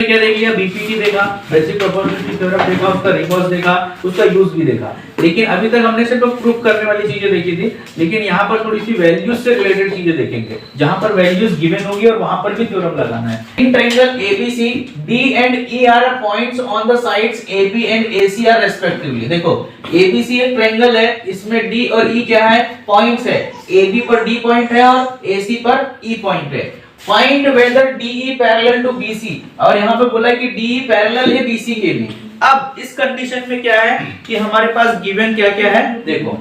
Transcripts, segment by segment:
क्या देख लिया, बीपीटी देखा, बेसिक प्रोपोर्शनलिटी थ्योरम देखा, उसका रिवर्स देखा, उसका यूज भी देखा। लेकिन अभी तक हमने सिर्फ प्रूफ करने वाली चीजें देखी थी, लेकिन यहाँ पर थोड़ी सी वैल्यूज से रिलेटेड चीजें देखेंगे, जहां पर वैल्यूज गिवन होगी और वहां पर भी थ्योरम लगाना है। In triangle ABC D and E are points on the sides AB and AC are respectively। देखो ABC एक ट्रायंगल है, इसमें D और E क्या है, पॉइंट्स है। AB पर D पॉइंट है और AC पर E पॉइंट है। Find whether DE parallel to BC, और यहाँ पे बोला है कि DE पैरेलल है BC के भी। अब इस कंडीशन में क्या है कि हमारे पास गिवन क्या क्या है, देखो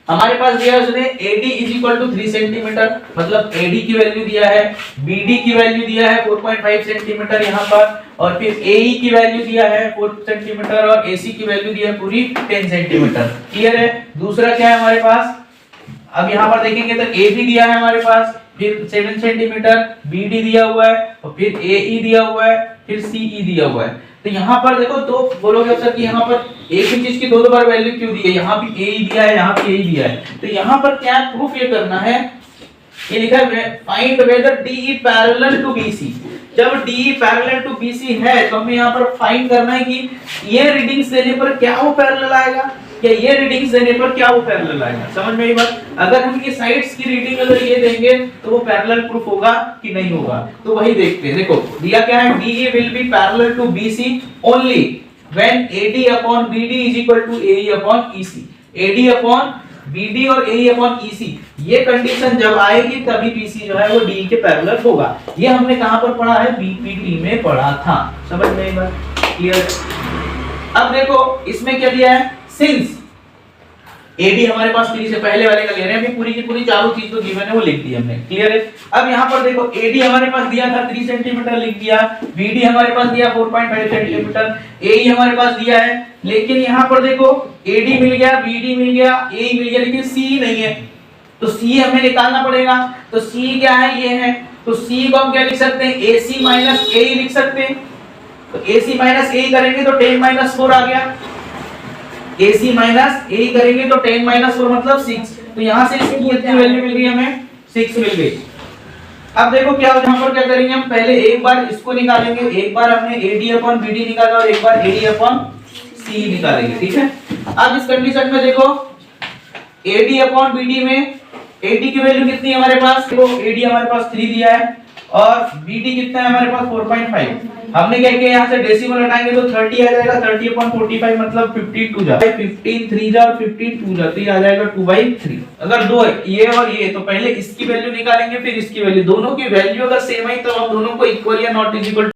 हमारे पास दिया है उसने AD is equal to 3 centimetre, मतलब AD की वैल्यू दिया है, BD की वैल्यू दिया है 4.5 सेंटीमीटर यहाँ पर, और फिर AE की वैल्यू दिया है 4 सेंटीमीटर और AC की वैल्यू दिया है पूरी 10 सेंटीमीटर। क्लियर है। दूसरा क्या है हमारे पास, अब यहाँ पर देखेंगे तो AB दिया है हमारे पास, फिर 7 सेंटीमीटर, BD दिया हुआ है, और फिर AE दिया हुआ है, फिर CE दिया हुआ है। तो यहाँ पर देखो तो बोलोगे सर कि यहाँ पर एक ही चीज की दो बार वैल्यू क्यों दी है, यहाँ भी AE दिया है, यहाँ भी AE दिया है। तो यहाँ पर क्या प्रूफ ये करना है, ये लिखा है find whether DE parallel to BC। जब DE पैरेलल टू BC है तो हमें यहाँ पर फाइंड करना है कि ये रीडिंग्स देने पर क्या वो पैरेलल आएगा, या ये रीडिंग्स देने पर क्या वो पैरेलल आएगा। समझ में आई बात। अगर हम ये साइड्स की रीडिंग अगर ये देंगे तो वो पैरेलल प्रूफ होगा कि नहीं होगा, तो वही देखते हैं। देखो दिया क्या है, DE will be parallel to BC only when AD upon BD is equal to AE upon EC। AD upon BD और AE अपॉन EC, ये कंडीशन जब आएगी तभी BC जो है वो DE के पैरेलल होगा। ये हमने कहां पर पढ़ा है, BPT में पढ़ा था। समझ में आई बात, क्लियर। अब देखो इसमें क्या दिया है, सिंस AD हमारे पास 3 से पहले वाले का ले रहे हैं, अभी पूरी की पूरी चारों चीज तो गिवन है वो लिख दी हमने। क्लियर है। अब यहाँ पर देखो AD हमारे पास दिया था 3 सेंटीमीटर लिख दिया, BD हमारे पास दिया 4.5 सेंटीमीटर, AE हमारे पास दिया है। लेकिन यहाँ पर देखो AD मिल गया, BD मिल गया, AE मिल गया, लेकिन CE नहीं है, तो C हमें निकालना पड़ेगा। तो C क्या है, ये है, तो C को हम क्या लिख सकते हैं, AC माइनस AE लिख सकते हैं। तो AC माइनस AE करेंगे तो 10 माइनस 4 आ गया, AC माइनस AE करेंगे तो 10 माइनस 4 मतलब 6। तो यहाँ से इसकी कितनी वैल्यू मिल गई हमें, 6 मिल गई। अब देखो क्या हो, यहाँ पर क्या करेंगे हम, पहले एक बार इसको निकालेंगे, एक बार हमने AD अपॉन BD निकाला और एक बार AE अपॉन CE निकालेंगे। ठीक है। अब इस कंडीशन में देखो AD अपॉन BD में AD की वैल्यू कितनी है हमारे पास, देखो AD हमारे पास 3 दिया है और BD कितना है हमारे पास 4.5। हमने क्या किया, यहाँ से डेसिमल हटाएंगे तो 30 आ जाएगा, 30/45 मतलब 52 जा 15 3 जा और 52 जा, तो ये आ जाएगा 2/3। अगर दो है ये और ये, तो पहले इसकी वैल्यू निकालेंगे फिर इसकी वैल्यू, दोनों की वैल्यू अगर सेम है तो हम दोनों को इक्वल या नॉट इक्वल